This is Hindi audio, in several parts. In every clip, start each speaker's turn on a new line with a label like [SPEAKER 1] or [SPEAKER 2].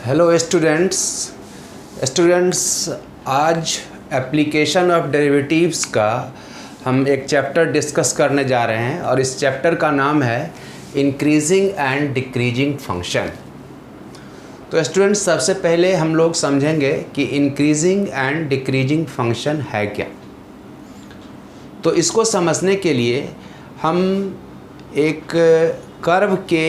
[SPEAKER 1] हेलो स्टूडेंट्स आज एप्लीकेशन ऑफ डेरिवेटिव्स का हम एक चैप्टर डिस्कस करने जा रहे हैं और इस चैप्टर का नाम है इंक्रीजिंग एंड डिक्रीजिंग फंक्शन। तो स्टूडेंट्स सबसे पहले हम लोग समझेंगे कि इंक्रीजिंग एंड डिक्रीजिंग फंक्शन है क्या। तो इसको समझने के लिए हम एक कर्व के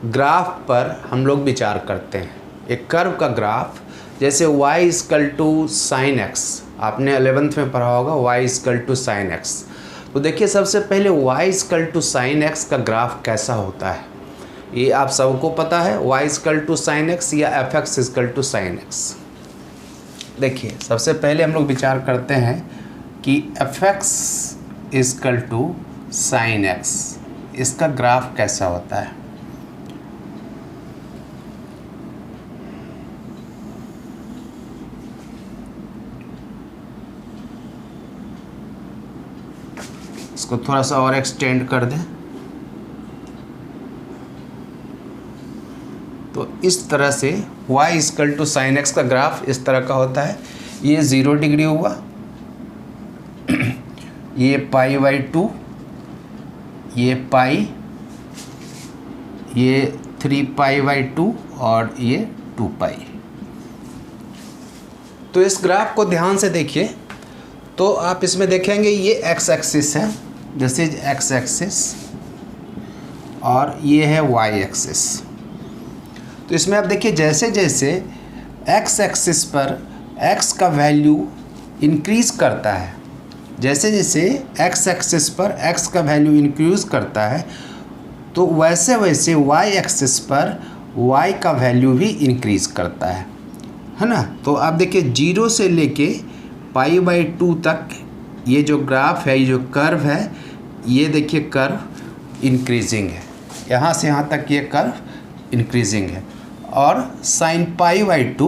[SPEAKER 1] ग्राफ पर हम लोग विचार करते हैं। एक कर्व का ग्राफ जैसे y = sin x, आपने 11th में पढ़ा होगा y = sin x। तो देखिए सबसे पहले y = sin x का ग्राफ कैसा होता है ये आप सबको पता है। y = sin x या fx = sin x। देखिए सबसे पहले हम लोग विचार करते हैं कि fx = sin x, इसका ग्राफ कैसा होता है। इसको थोड़ा सा और एक्सटेंड कर दें तो इस तरह से y = sin x का ग्राफ इस तरह का होता है। ये 0 डिग्री हुआ, ये π/2, ये पाई, ये 3π/2 और ये 2π। तो इस ग्राफ को ध्यान से देखिए तो आप इसमें देखेंगे ये x एक्सिस है, दिस इज x एक्सिस और ये है y एक्सिस। तो इसमें आप देखिए जैसे जैसे x एक्सिस पर x का वैल्यू इंक्रीज़ करता है, जैसे जैसे x एक्सिस पर x का वैल्यू इंक्रीज़ करता है तो वैसे वैसे y एक्सिस पर y का वैल्यू भी इंक्रीज़ करता है ना। तो आप देखिए 0 से लेके π/2 तक ये जो ग्राफ है, ये जो कर्व है, ये देखिए कर्व इंक्रीजिंग है, यहाँ से यहाँ तक ये कर्व इंक्रीजिंग है। और sin π/2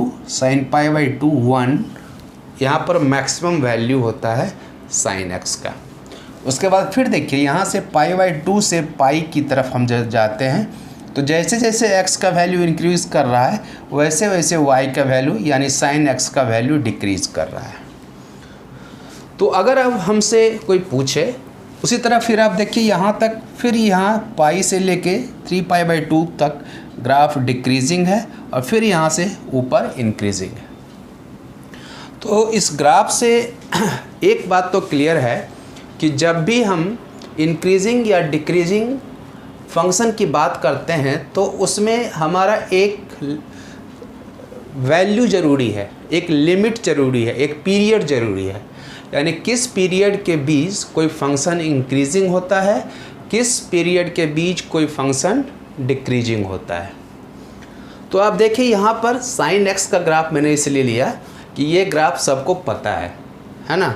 [SPEAKER 1] 1, यहाँ पर मैक्सिमम वैल्यू होता है sin x का। उसके बाद फिर देखिए यहाँ से π/2 से पाई की तरफ हम जाते हैं तो जैसे जैसे x का वैल्यू इंक्रीज़ कर रहा है वैसे वैसे y का वैल्यू यानी sin x का वैल्यू डिक्रीज़ कर रहा है। तो अगर अब हमसे कोई पूछे उसी तरह फिर आप देखिए यहाँ तक, फिर यहाँ पाई से लेके 3π/2 तक ग्राफ डिक्रीजिंग है और फिर यहाँ से ऊपर इंक्रीजिंग है। तो इस ग्राफ से एक बात तो क्लियर है कि जब भी हम इंक्रीजिंग या डिक्रीजिंग फंक्शन की बात करते हैं तो उसमें हमारा एक वैल्यू ज़रूरी है, एक लिमिट ज़रूरी है, एक पीरियड ज़रूरी है। यानी किस पीरियड के बीच कोई फंक्शन इंक्रीजिंग होता है, किस पीरियड के बीच कोई फंक्शन डिक्रीजिंग होता है। तो आप देखिए यहाँ पर sin x का ग्राफ मैंने इसलिए लिया कि ये ग्राफ सबको पता है ना।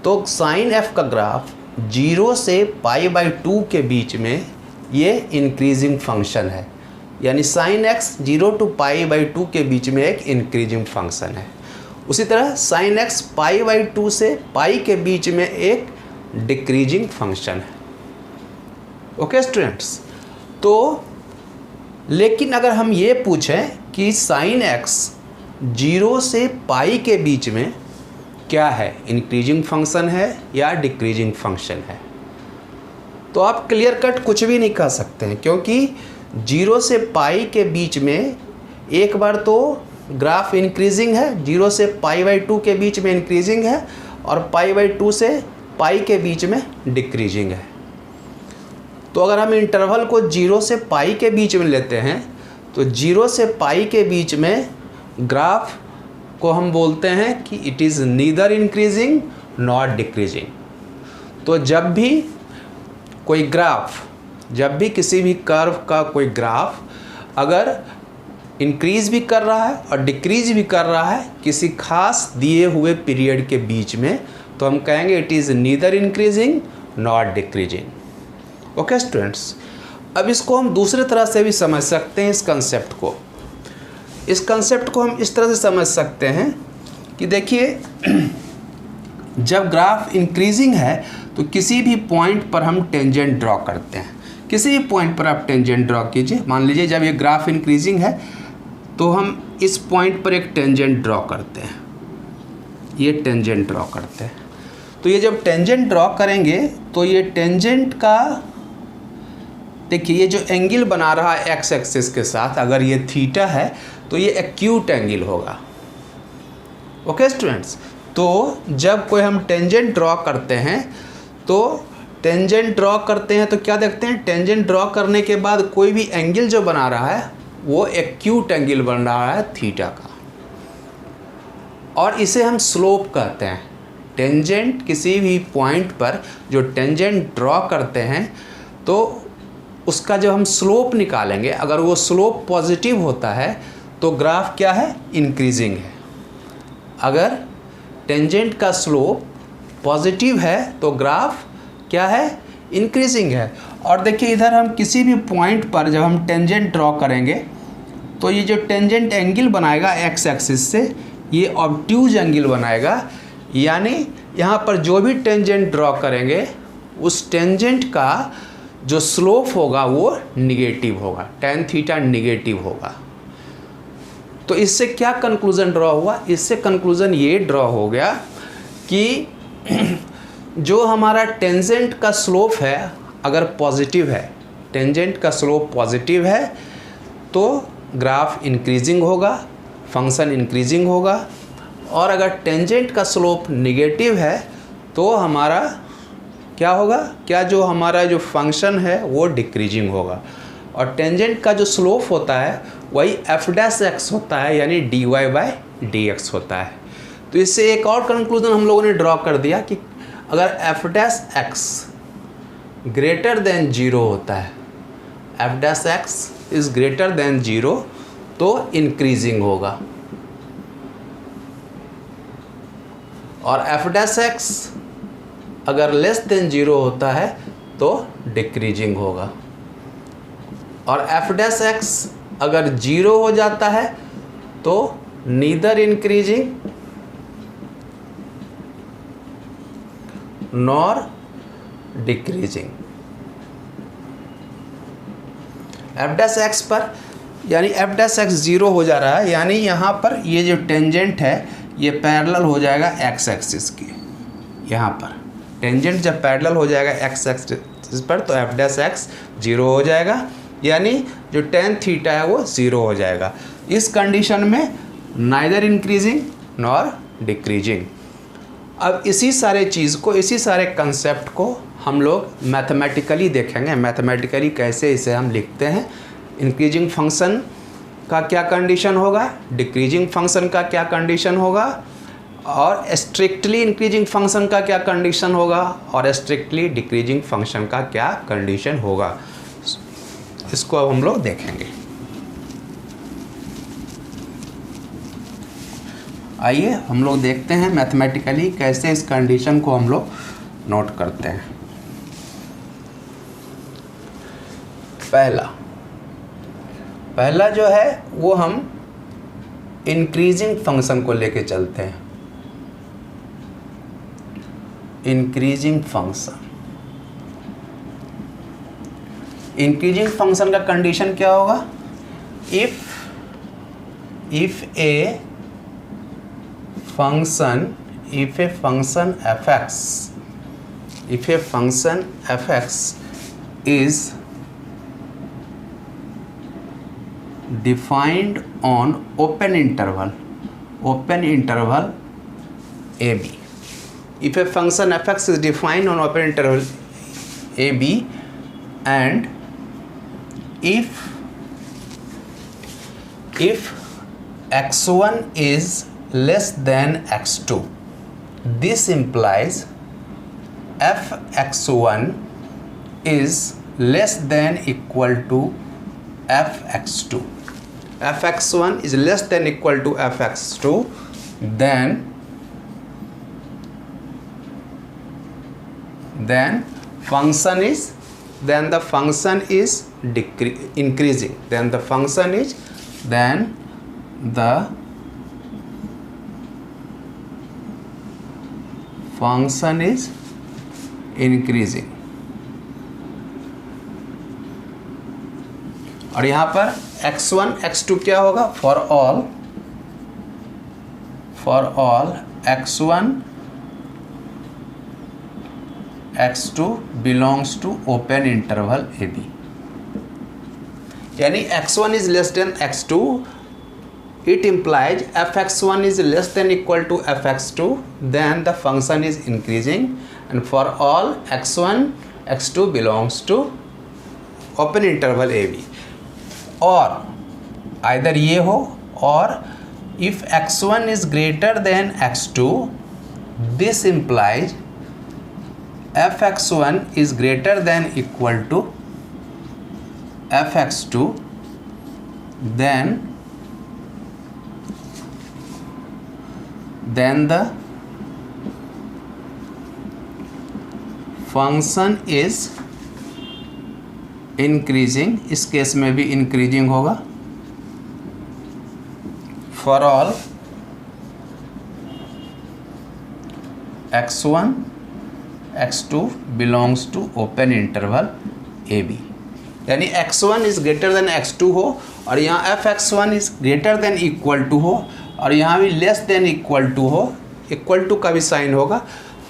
[SPEAKER 1] तो sin f का ग्राफ 0 से π/2 के बीच में ये इंक्रीजिंग फंक्शन है, यानी sin x 0 to π/2 के बीच में एक इंक्रीजिंग फंक्शन है। उसी तरह sin x π/2 से पाई के बीच में एक डिक्रीजिंग फंक्शन है। ओके स्टूडेंट्स, तो लेकिन अगर हम ये पूछें कि sin x 0 से पाई के बीच में क्या है, इंक्रीजिंग फंक्शन है या डिक्रीजिंग फंक्शन है, तो आप क्लियर कट कुछ भी नहीं कह सकते हैं, क्योंकि 0 से पाई के बीच में एक बार तो ग्राफ इंक्रीजिंग है, 0 से π/2 के बीच में इंक्रीजिंग है और π/2 से पाई के बीच में डिक्रीजिंग है। तो अगर हम इंटरवल को 0 से पाई के बीच में लेते हैं तो 0 से पाई के बीच में ग्राफ को हम बोलते हैं कि it is neither increasing not decreasing. तो जब भी कोई ग्राफ, जब भी किसी भी कर्व का कोई ग्राफ अगर इंक्रीज़ भी कर रहा है और डिक्रीज़ भी कर रहा है किसी खास दिए हुए पीरियड के बीच में, तो हम कहेंगे it is neither increasing not decreasing. Okay students, अब इसको हम दूसरे तरह से भी समझ सकते हैं। इस कंसेप्ट को हम इस तरह से समझ सकते हैं कि देखिए जब ग्राफ इंक्रीजिंग है तो किसी भी पॉइंट पर हम टेंजेंट ड्रॉ करते हैं। किसी भी पॉइंट पर आप टेंजेंट ड्रॉ कीजिए। मान लीजिए जब ये ग्राफ इंक्रीजिंग है तो हम इस पॉइंट पर एक टेंजेंट ड्रॉ करते हैं, ये टेंजेंट ड्रॉ करते हैं। तो ये जब टेंजेंट ड्रॉ करेंगे तो ये टेंजेंट का देखिए ये जो एंगल बना रहा है एक्स एक्सिस के साथ, अगर ये थीटा है तो ये एक्यूट एंगल होगा। ओके स्टूडेंट्स, तो जब कोई हम टेंजेंट ड्रॉ करते हैं तो टेंजेंट ड्रॉ करते हैं तो क्या देखते हैं, टेंजेंट ड्रॉ करने के बाद कोई भी एंगल जो बना रहा है वो एक्यूट एंगल बन रहा है थीटा का, और इसे हम स्लोप कहते हैं। टेंजेंट किसी भी पॉइंट पर जो टेंजेंट ड्रॉ करते हैं तो उसका जब हम स्लोप निकालेंगे, अगर वो स्लोप पॉजिटिव होता है तो ग्राफ क्या है, इंक्रीजिंग है। अगर टेंजेंट का स्लोप पॉजिटिव है तो ग्राफ क्या है, इंक्रीजिंग है। और देखिए इधर हम किसी भी पॉइंट पर जब हम टेंजेंट ड्रॉ करेंगे तो ये जो टेंजेंट एंगल बनाएगा एक्स एक्सिस से, ये ऑब्ट्यूज एंगल बनाएगा, यानी यहाँ पर जो भी टेंजेंट ड्रॉ करेंगे उस टेंजेंट का जो स्लोप होगा वो निगेटिव होगा, tan थीटा निगेटिव होगा। तो इससे क्या कंक्लूज़न ड्रॉ हुआ, इससे कंक्लूज़न ये ड्रॉ हो गया कि जो हमारा टेंजेंट का स्लोप है अगर पॉजिटिव है, टेंजेंट का स्लोप पॉजिटिव है तो ग्राफ इंक्रीजिंग होगा, फंक्शन इंक्रीजिंग होगा, और अगर टेंजेंट का स्लोप निगेटिव है तो हमारा क्या होगा, क्या जो हमारा जो फंक्शन है वो डिक्रीजिंग होगा। और टेंजेंट का जो स्लोप होता है वही एफ डैश एक्स होता है, यानी dy बाई डी एक्स होता है। तो इससे एक और कंक्लूजन हम लोगों ने ड्रॉ कर दिया कि अगर F dash x greater than 0 होता है, F dash x is greater then 0 तो इंक्रीजिंग होगा, और एफ डैश एक्स अगर लेस देन 0 होता है तो डिक्रीजिंग होगा, और एफ डैश एक्स अगर 0 हो जाता है तो neither increasing nor decreasing. F dash x पर यानी एफ डैश एक्स 0 हो जा रहा है, यानी यहाँ पर ये जो टेंजेंट है ये पैरेलल हो जाएगा एक्स एक्सिस की। यहाँ पर टेंजेंट जब पैरेलल हो जाएगा एक्स एक्सिस पर तो एफ डैश एक्स 0 हो जाएगा, यानी जो tan थीटा है वो 0 हो जाएगा। इस कंडीशन में नाइदर इंक्रीजिंग नॉर डिक्रीजिंग। अब इसी सारे चीज़ को, इसी सारे कंसेप्ट को हम लोग मैथमेटिकली देखेंगे, मैथमेटिकली कैसे इसे हम लिखते हैं। इंक्रीजिंग फंक्शन का क्या कंडीशन होगा, डिक्रीजिंग फंक्शन का क्या कंडीशन होगा, और स्ट्रिक्टली इंक्रीजिंग फंक्शन का क्या कंडीशन होगा, और स्ट्रिक्टली डिक्रीजिंग फंक्शन का क्या कंडीशन होगा, इसको अब हम लोग देखेंगे। आइए हम लोग देखते हैं मैथमेटिकली कैसे इस कंडीशन को हम लोग नोट करते हैं। पहला जो है वो हम इंक्रीजिंग फंक्शन को लेके चलते हैं। इंक्रीजिंग फंक्शन, इंक्रीजिंग फंक्शन का कंडीशन क्या होगा, if a function F x is defined on open interval AB. If a function fx is defined on open interval AB, and if x1 is less than x2, this implies fx1 is less than equal to fx2. fx1 is less than equal to fx2, then the function is increasing. Then the function is increasing. और यहाँ पर x1 x2 क्या होगा, for all x1 x2 belongs to open interval A B, यानी x1 is less than x2, it implies fx1 is less than equal to fx2, then the function is increasing, and for all x1 x2 belongs to open interval ab, और either ये हो, और if x1 is greater than x2, this implies fx1 is greater than equal to fx2, then the function is increasing, इस केस में भी इंक्रीजिंग होगा, for all x1 x2 belongs to open interval A B, यानी x1 is greater than x2 हो, और यहाँ fx1 is greater than equal to हो, और यहाँ भी लेस देन इक्वल टू हो, इक्वल टू का भी साइन होगा,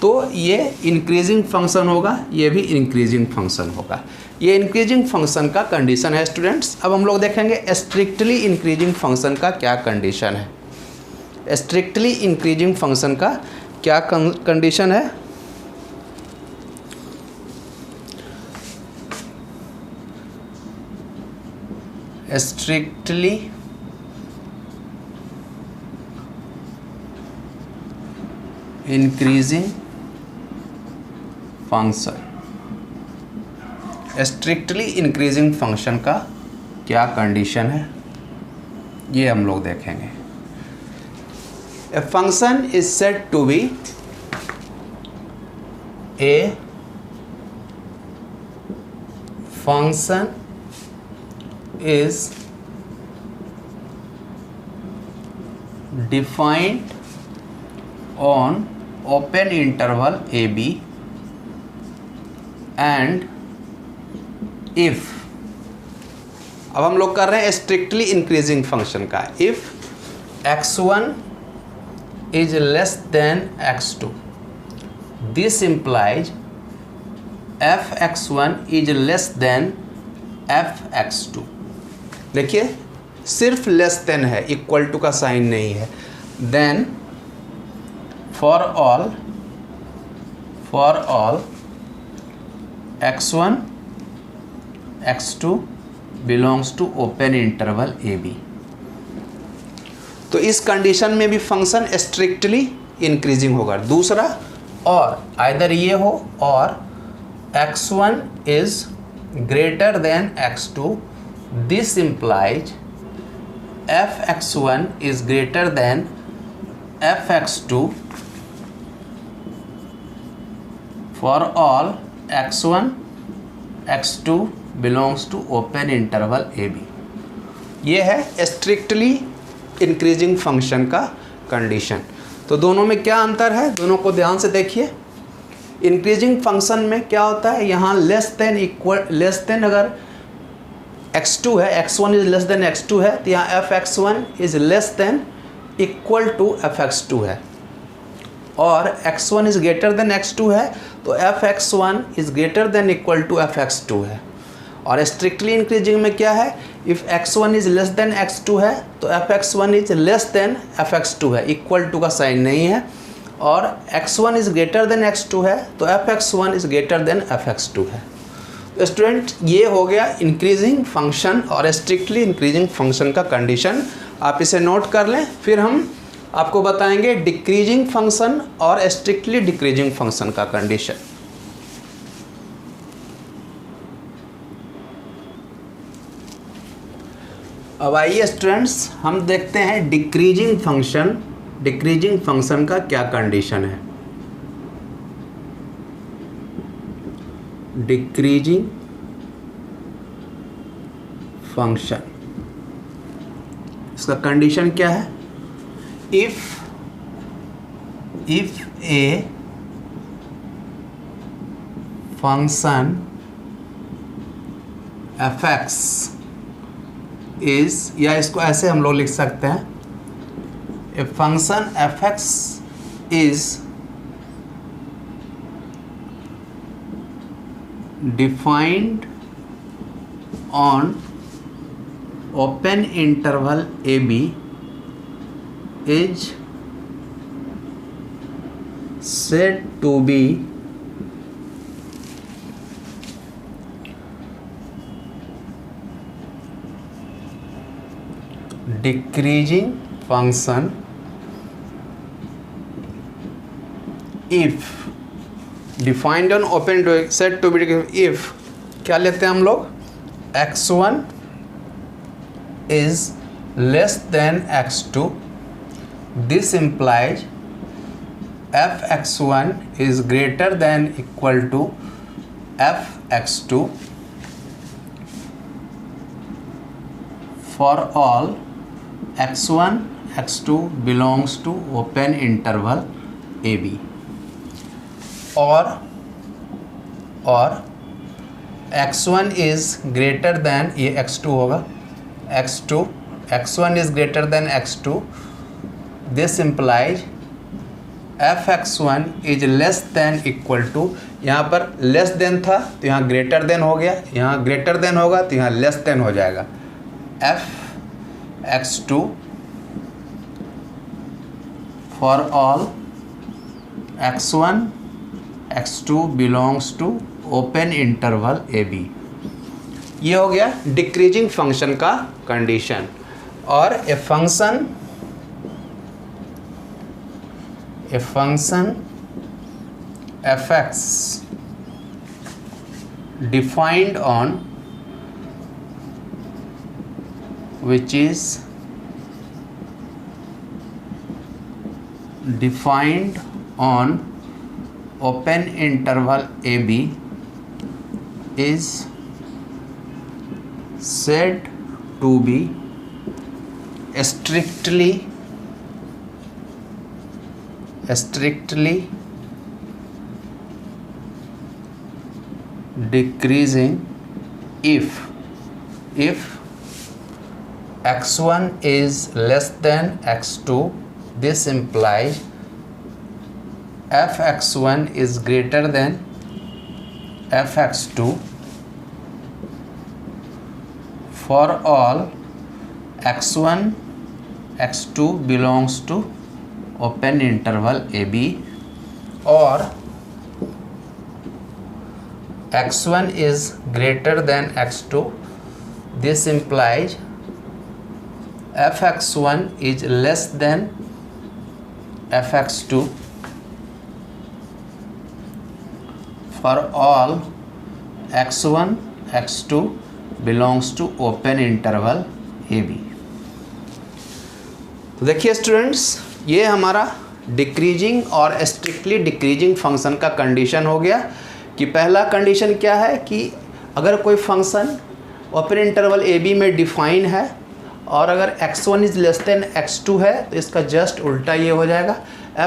[SPEAKER 1] तो ये इंक्रीजिंग फंक्शन होगा, ये भी इंक्रीजिंग फंक्शन होगा। ये इंक्रीजिंग फंक्शन का कंडीशन है स्टूडेंट्स। अब हम लोग देखेंगे स्ट्रिक्टली इंक्रीजिंग फंक्शन का क्या कंडीशन है। स्ट्रिक्टली इंक्रीजिंग फंक्शन का क्या कंडीशन है? Strictly increasing function, strictly increasing function का क्या कंडीशन है, ये हम लोग देखेंगे। A function is said to be a function is defined on open interval AB and if, अब हम लोग कर रहे हैं स्ट्रिक्टली इंक्रीजिंग फंक्शन का, if x1 is less than x2, this implies fx1 is less than fx2। देखिए सिर्फ लेस देन है, इक्वल टू का साइन नहीं है। Then for all x1 x2 belongs to open interval AB, तो इस कंडीशन में भी फंक्शन स्ट्रिक्टली इंक्रीजिंग होगा। दूसरा, और आइदर ये हो और x1 is greater than x2, this implies fx1 is greater than fx2 for all x1 x2 belongs to open interval AB। ये है स्ट्रिक्टली इंक्रीजिंग फंक्शन का कंडीशन। तो दोनों में क्या अंतर है, दोनों को ध्यान से देखिए। इंक्रीजिंग फंक्शन में क्या होता है, यहाँ लेस देन अगर x2 है, x1 is less than x2 है, तो यहाँ fx1 is less than equal to fx2 है, और x1 is greater than x2 है, तो fx1 is greater than equal to fx2 है। और स्ट्रिक्टली इंक्रीजिंग में क्या है, if x1 is less than x2 है, तो fx1 is less then fx2 है, इक्वल टू का साइन नहीं है, और x1 is greater than x2 है, तो fx1 is greater then fx2 है। तो स्टूडेंट, ये हो गया इंक्रीजिंग फंक्शन और स्ट्रिक्टली इंक्रीजिंग फंक्शन का कंडीशन। आप इसे नोट कर लें, फिर हम आपको बताएंगे डिक्रीजिंग फंक्शन और स्ट्रिक्टली डिक्रीजिंग फंक्शन का कंडीशन। अब आइए स्टूडेंट्स, हम देखते हैं डिक्रीजिंग फंक्शन का क्या कंडीशन है। डिक्रीजिंग फंक्शन, इसका कंडीशन क्या है, if a function fx is, या इसको ऐसे हम लोग लिख सकते हैं, a function F X is defined on open interval A B is said to be decreasing function if defined on open to said to be if क्या लेते हैं हम लोग, x1 is less than x2, this implies fx1 is greater than equal to fx2 for all x1 x2 belongs to open interval AB, or x1 is greater than, ये x2 होगा, x1 is greater than x2, this implies fx1 is less than equal to, यहाँ पर लेस देन था तो यहाँ ग्रेटर देन हो गया, यहाँ ग्रेटर देन होगा तो यहाँ लेस देन हो जाएगा, fx2 for all x1 x2 belongs to open interval A B. ये हो गया डिक्रीजिंग फंक्शन का कंडीशन। और a function F X defined on which is defined on open interval AB is said to be strictly decreasing if x1 is less than x2, this implies fx1 is greater than fx2 for all x1 x2 belongs to open interval AB, or x1 is greater than x2, this implies fx1 is less than fx2 for all x1 x2 belongs to open interval AB। तो देखिए स्टूडेंट्स, ये हमारा डिक्रीजिंग और स्ट्रिक्टली डिक्रीजिंग फंक्शन का कंडीशन हो गया। कि पहला कंडीशन क्या है कि अगर कोई function open interval A B में डिफाइन है और अगर x1 is less than x2 है तो इसका जस्ट उल्टा ये हो जाएगा,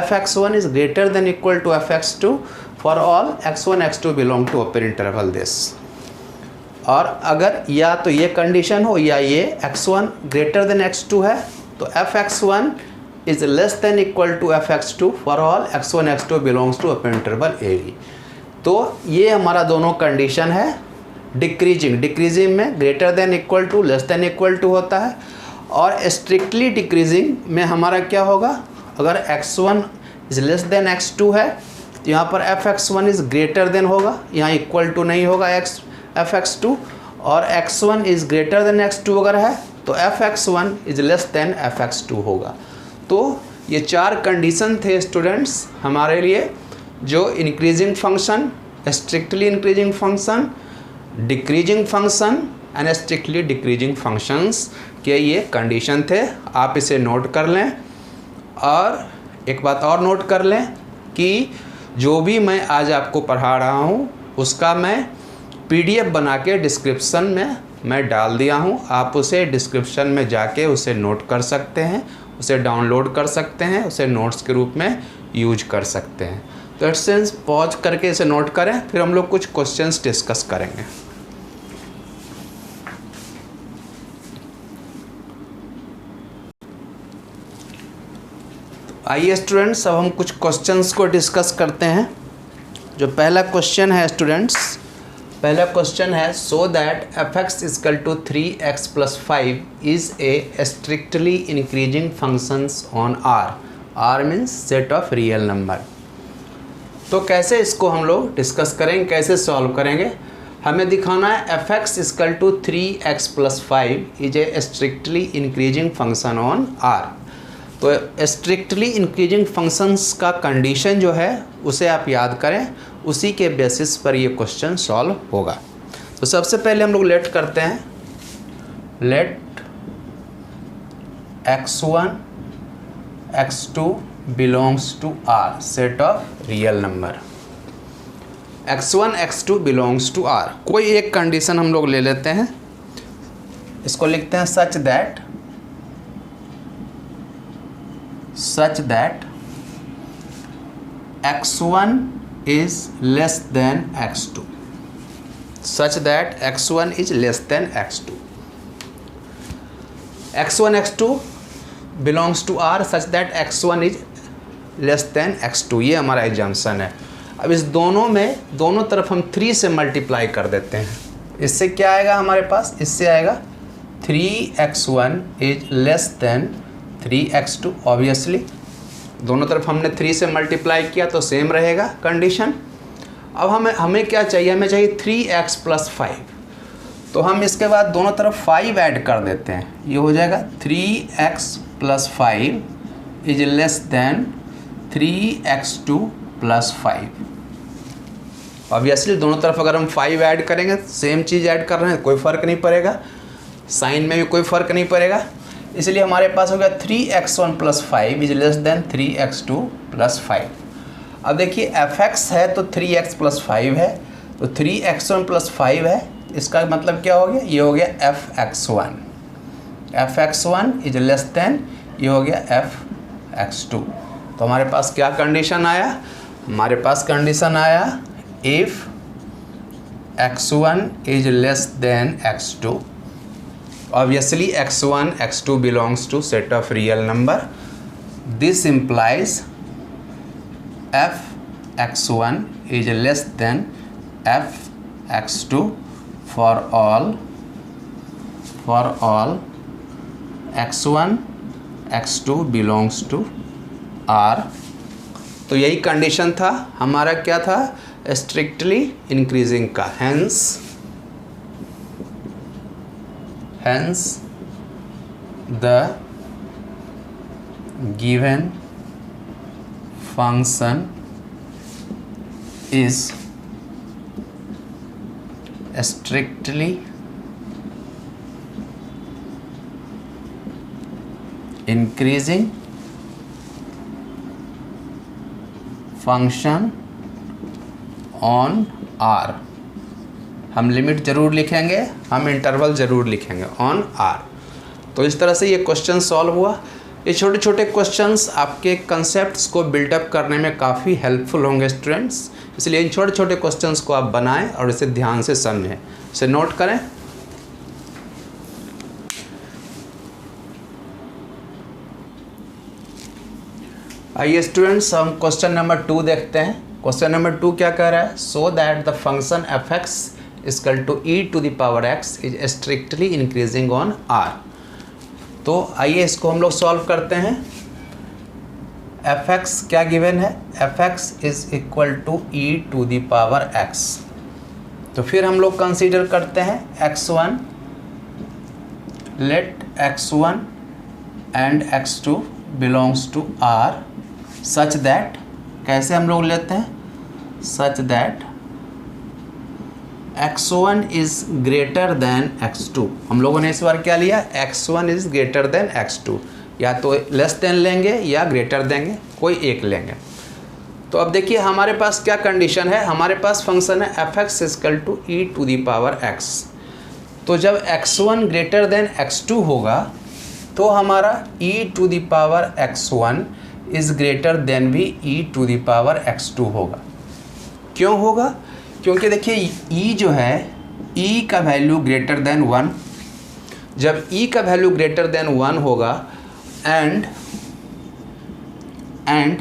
[SPEAKER 1] fx1 is greater than equal to fx2 for all x1 x2 belong to open interval this. और अगर या तो ये कंडीशन हो या ये x1 ग्रेटर देन x2 है तो fx1 is less than equal to fx2 for all x1 x2 belongs to open interval A B. तो ये हमारा दोनों कंडीशन है। डिक्रीजिंग में greater than equal to less than equal to होता है, और स्ट्रिक्टली डिक्रीजिंग में हमारा क्या होगा, अगर x1 is less than x2 है तो यहाँ पर fx1 इज़ ग्रेटर देन होगा, यहाँ इक्वल टू नहीं होगा fx2, और x1 is greater than x2 अगर है तो fx1 is less then fx2 होगा। तो ये चार कंडीशन थे स्टूडेंट्स हमारे लिए, जो increasing function, strictly increasing function, decreasing function and strictly decreasing functions के ये कंडीशन थे। आप इसे नोट कर लें। और एक बात और नोट कर लें कि जो भी मैं आज आपको पढ़ा रहा हूँ उसका मैं PDF बना के डिस्क्रिप्शन में मैं डाल दिया हूँ। आप उसे डिस्क्रिप्शन में जाके उसे नोट कर सकते हैं, उसे डाउनलोड कर सकते हैं, उसे नोट्स के रूप में यूज कर सकते हैं। तो इट सेंस पॉज करके इसे नोट करें, फिर हम लोग कुछ क्वेश्चंस डिस्कस करेंगे। आइए स्टूडेंट्स, अब हम कुछ क्वेश्चंस को डिस्कस करते हैं। जो पहला क्वेश्चन है स्टूडेंट्स, पहला क्वेश्चन है so that f(x) equal to 3x + 5 is a strictly increasing functions on R means set of real number. तो कैसे इसको हम लोग डिस्कस करेंगे, कैसे सॉल्व करेंगे? हमें दिखाना है f(x) equal to 3x + 5 is a strictly increasing function on R। तो स्ट्रिक्टली इंक्रीजिंग फंक्शंस का कंडीशन जो है उसे आप याद करें, उसी के बेसिस पर ये क्वेश्चन सॉल्व होगा। तो सबसे पहले हम लोग लेट करते हैं, let x1 x2 belongs to R set of real number. x1 x2 belongs to R। कोई एक कंडीशन हम लोग ले लेते हैं, इसको लिखते हैं such that x1 is less than x2, such that x1 is less than x2, x1 x2 belongs to R such that x1 is less than x2। ये हमारा एग्जाम्पशन है। अब इस दोनों तरफ हम 3 से मल्टीप्लाई कर देते हैं। इससे क्या आएगा हमारे पास? इससे आएगा 3x1 is less then 3x2। Obviously दोनों तरफ हमने 3 से मल्टीप्लाई किया तो सेम रहेगा कंडीशन। अब हमें क्या चाहिए? हमें चाहिए 3x + 5। तो हम इसके बाद दोनों तरफ 5 ऐड कर देते हैं। ये हो जाएगा 3x + 5 is less then 3x2 + 5। Obviously दोनों तरफ अगर हम 5 ऐड करेंगे, सेम चीज़ ऐड कर रहे हैं, कोई फ़र्क नहीं पड़ेगा, साइन में भी कोई फ़र्क नहीं पड़ेगा। इसलिए हमारे पास हो गया 3x1 + 5 is less then 3x2 + 5। अब देखिए f(x) है तो 3x + 5 है, तो 3x1 + 5 है, इसका मतलब क्या हो गया? ये हो गया f(x1). f(x1) is less then, ये हो गया f(x2). तो हमारे पास क्या कंडीशन आया? हमारे पास कंडीशन आया if x1 is less than x2, obviously x1 x2 belongs to set of real number. This implies f(x1) is less than f(x2) for all x1 x2 belongs to R। तो यही कंडीशन था हमारा, क्या था? स्ट्रिक्टली इंक्रीजिंग का। hence the given function is strictly increasing function on R। हम लिमिट ज़रूर लिखेंगे, हम इंटरवल ज़रूर लिखेंगे ऑन R। तो इस तरह से ये क्वेश्चन सॉल्व हुआ। ये छोटे छोटे क्वेश्चंस आपके कंसेप्ट्स को बिल्डअप करने में काफ़ी हेल्पफुल होंगे स्टूडेंट्स, इसलिए इन छोटे छोटे क्वेश्चंस को आप बनाएं और इसे ध्यान से समझें, इसे नोट करें। आइए स्टूडेंट्स, हम क्वेश्चन नंबर 2 देखते हैं। क्वेश्चन नंबर 2 क्या कह रहा है? So that the function f(x) equal to e⁻x is strictly increasing on R। तो आइए इसको हम लोग सॉल्व करते हैं। f(x) क्या गिवन है? f(x) is equal to e⁻x। तो फिर हम लोग कंसीडर करते हैं x1, let x1 and x2 belongs to R such that, कैसे हम लोग लेते हैं? Such that x1 is greater than x2। हम लोगों ने इस बार क्या लिया? x1 is greater than x2, या तो लेस देन लेंगे या ग्रेटर देंगे, कोई एक लेंगे। तो अब देखिए हमारे पास क्या कंडीशन है। हमारे पास फंक्शन है f(x) इक्वल टू e⁻x। तो जब x1 ग्रेटर देन x2 होगा तो हमारा e⁻x1 इज़ ग्रेटर देन भी e⁻x2 होगा। क्यों होगा? क्योंकि देखिए e जो है, e का वैल्यू ग्रेटर देन 1। जब e का वैल्यू ग्रेटर देन 1 होगा and and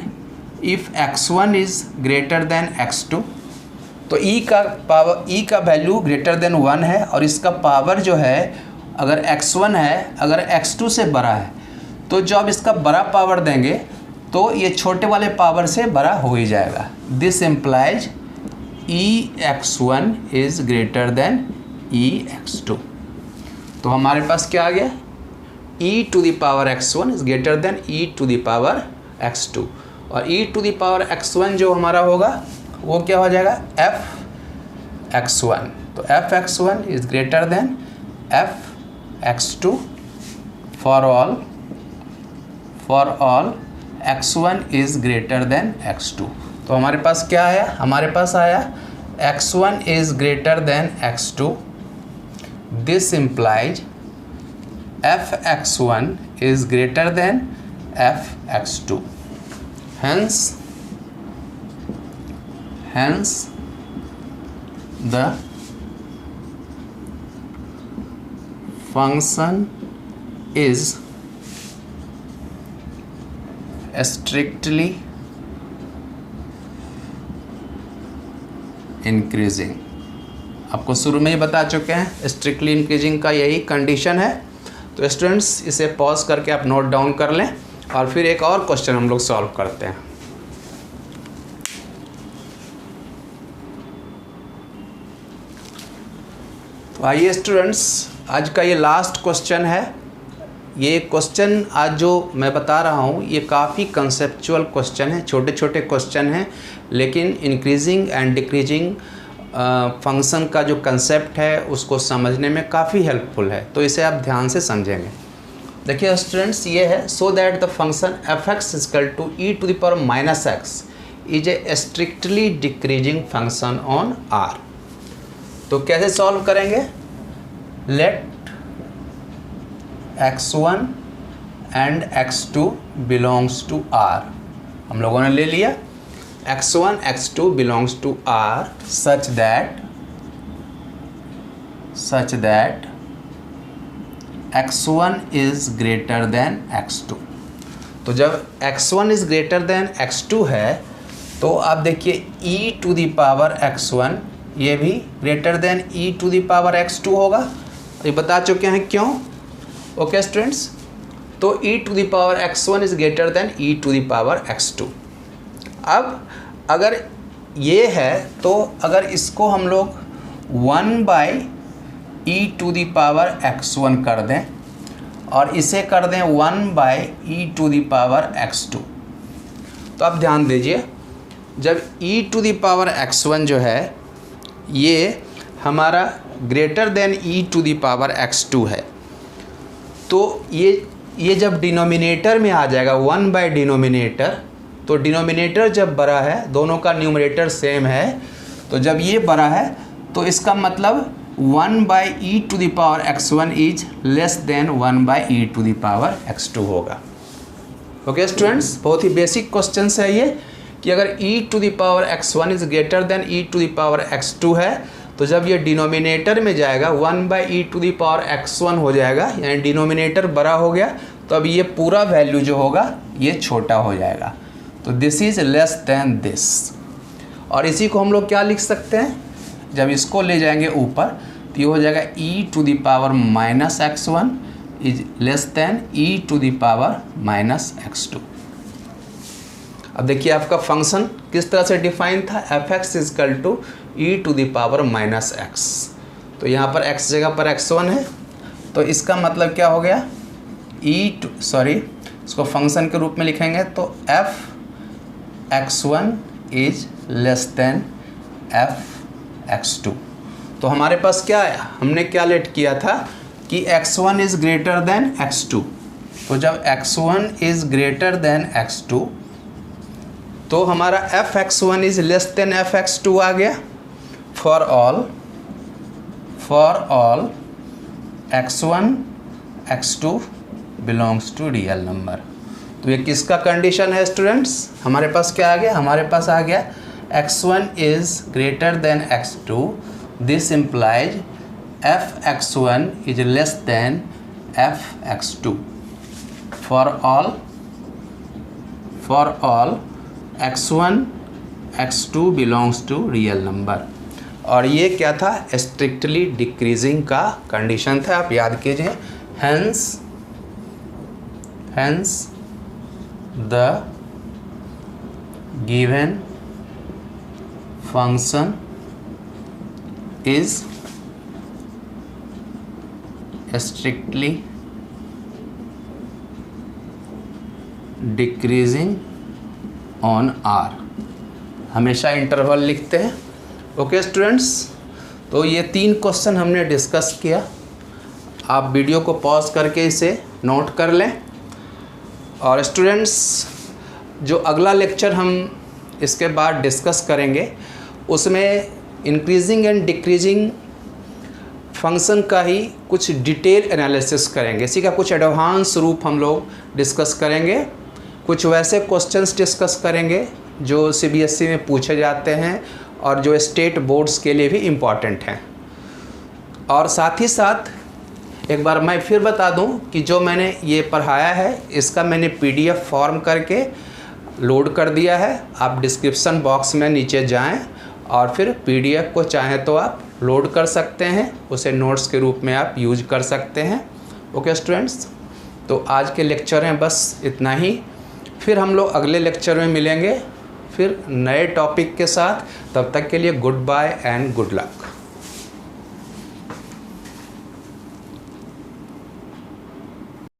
[SPEAKER 1] if x1 is greater than x2, तो e का वैल्यू ग्रेटर देन 1 है और इसका पावर जो है अगर x1 है, अगर x2 से बड़ा है, तो जब इसका बड़ा पावर देंगे तो ये छोटे वाले पावर से बड़ा हो ही जाएगा। This implies ex1 is greater than ex2। तो हमारे पास क्या आ गया, e to the power x1 is greater than e to the power x2, और e to the power x1 जो हमारा होगा वो क्या हो जाएगा, f(x1). तो f(x1) is greater then f(x2) for all x1 is greater than x2। तो हमारे पास क्या आया, हमारे पास आया x1 is greater than x2। This implies f(x1) is greater then f(x2). hence the function is strictly increasing. आपको शुरू में ही बता चुके हैं स्ट्रिक्टली इंक्रीजिंग का यही कंडीशन है। तो स्टूडेंट्स इसे पॉज करके आप नोट डाउन कर लें और फिर एक और क्वेश्चन हम लोग सॉल्व करते हैं। तो आइए स्टूडेंट्स, आज का ये लास्ट क्वेश्चन है। ये क्वेश्चन आज जो मैं बता रहा हूँ ये काफ़ी कंसेप्चुअल क्वेश्चन है, छोटे छोटे क्वेश्चन हैं, लेकिन इंक्रीजिंग एंड डिक्रीजिंग फंक्शन का जो कंसेप्ट है उसको समझने में काफ़ी हेल्पफुल है। तो इसे आप ध्यान से समझेंगे। देखिए स्टूडेंट्स, ये है so that the function f(x) equal to e to the power minus x is a strictly decreasing function on r। तो कैसे सॉल्व करेंगे, let x1 and x2 belongs to r। हम लोगों ने ले लिया x1 x2 belongs to r such that x1 is greater than x2। तो जब x1 is greater than x2 है तो आप देखिए e to the power x1 ये भी greater than e to the power x2 होगा। ये बता चुके हैं क्यों। ओके स्टूडेंट्स, तो e to the power x1 is greater than e to the power x2। अब अगर ये है तो अगर इसको हम लोग 1/e to the power x1 कर दें और इसे कर दें 1/e to the power x2, तो आप ध्यान दीजिए, जब e to the power x1 जो है ये हमारा greater than e to the power x2 है, तो ये जब डिनोमिनेटर में आ जाएगा 1/डिनोमिनेटर, तो डिनोमिनेटर जब बड़ा है, दोनों का न्यूमरेटर सेम है, तो जब ये बड़ा है तो इसका मतलब 1/e to the power x1 is less than 1/e to the power x2 होगा। ओके स्टूडेंट्स, बहुत ही बेसिक क्वेश्चन है ये कि अगर e to the power x1 is greater than e to the power x2 है, तो जब ये डिनोमिनेटर में जाएगा 1/e to the power x1 हो जाएगा, यानी डिनोमिनेटर बड़ा हो गया, तो अब ये पूरा वैल्यू जो होगा ये छोटा हो जाएगा। तो this is less then this, और इसी को हम लोग क्या लिख सकते हैं, जब इसको ले जाएंगे ऊपर तो ये हो जाएगा e to the power minus x1 is less than e to the power minus x2। अब देखिए आपका फंक्शन किस तरह से डिफाइन था, f(x) equal to e to the power minus x। तो यहाँ पर x जगह पर x1 है, तो इसका मतलब क्या हो गया, इसको फंक्शन के रूप में लिखेंगे तो f(x1) is less than f(x2). तो हमारे पास क्या आया, हमने क्या लेट किया था कि x1 is greater than x2। तो जब x1 is greater than x2 तो हमारा f(x1) is less than f(x2) आ गया। For all x1 x2 belongs to real number. तो ये किसका कंडीशन है स्टूडेंट्स, हमारे पास क्या आ गया, हमारे पास आ गया x1 is greater than x2। This implies f(x1) is less than f(x2) for for all x1 x2 belongs to real number. और ये क्या था, स्ट्रिक्टली डिक्रीजिंग का कंडीशन था, आप याद कीजिए। Hence the given function is strictly decreasing on R. हमेशा इंटरवल लिखते हैं। ओके स्टूडेंट्स, तो ये 3 क्वेश्चन हमने डिस्कस किया। आप वीडियो को पॉज करके इसे नोट कर लें। और स्टूडेंट्स, जो अगला लेक्चर हम इसके बाद डिस्कस करेंगे उसमें इंक्रीजिंग एंड डिक्रीजिंग फंक्शन का ही कुछ डिटेल एनालिसिस करेंगे। इसी का कुछ एडवांस रूप हम लोग डिस्कस करेंगे। कुछ वैसे क्वेश्चंस डिस्कस करेंगे जो सीबीएसई में पूछे जाते हैं और जो स्टेट बोर्ड्स के लिए भी इम्पॉर्टेंट हैं। और साथ ही साथ एक बार मैं फिर बता दूं कि जो मैंने ये पढ़ाया है इसका मैंने पीडीएफ फॉर्म करके लोड कर दिया है। आप डिस्क्रिप्शन बॉक्स में नीचे जाएं और फिर पीडीएफ को चाहें तो आप लोड कर सकते हैं, उसे नोट्स के रूप में आप यूज कर सकते हैं। ओके स्टूडेंट्स, तो आज के लेक्चर में बस इतना ही। फिर हम लोग अगले लेक्चर में मिलेंगे फिर नए टॉपिक के साथ। तब तक के लिए good bye and good luck.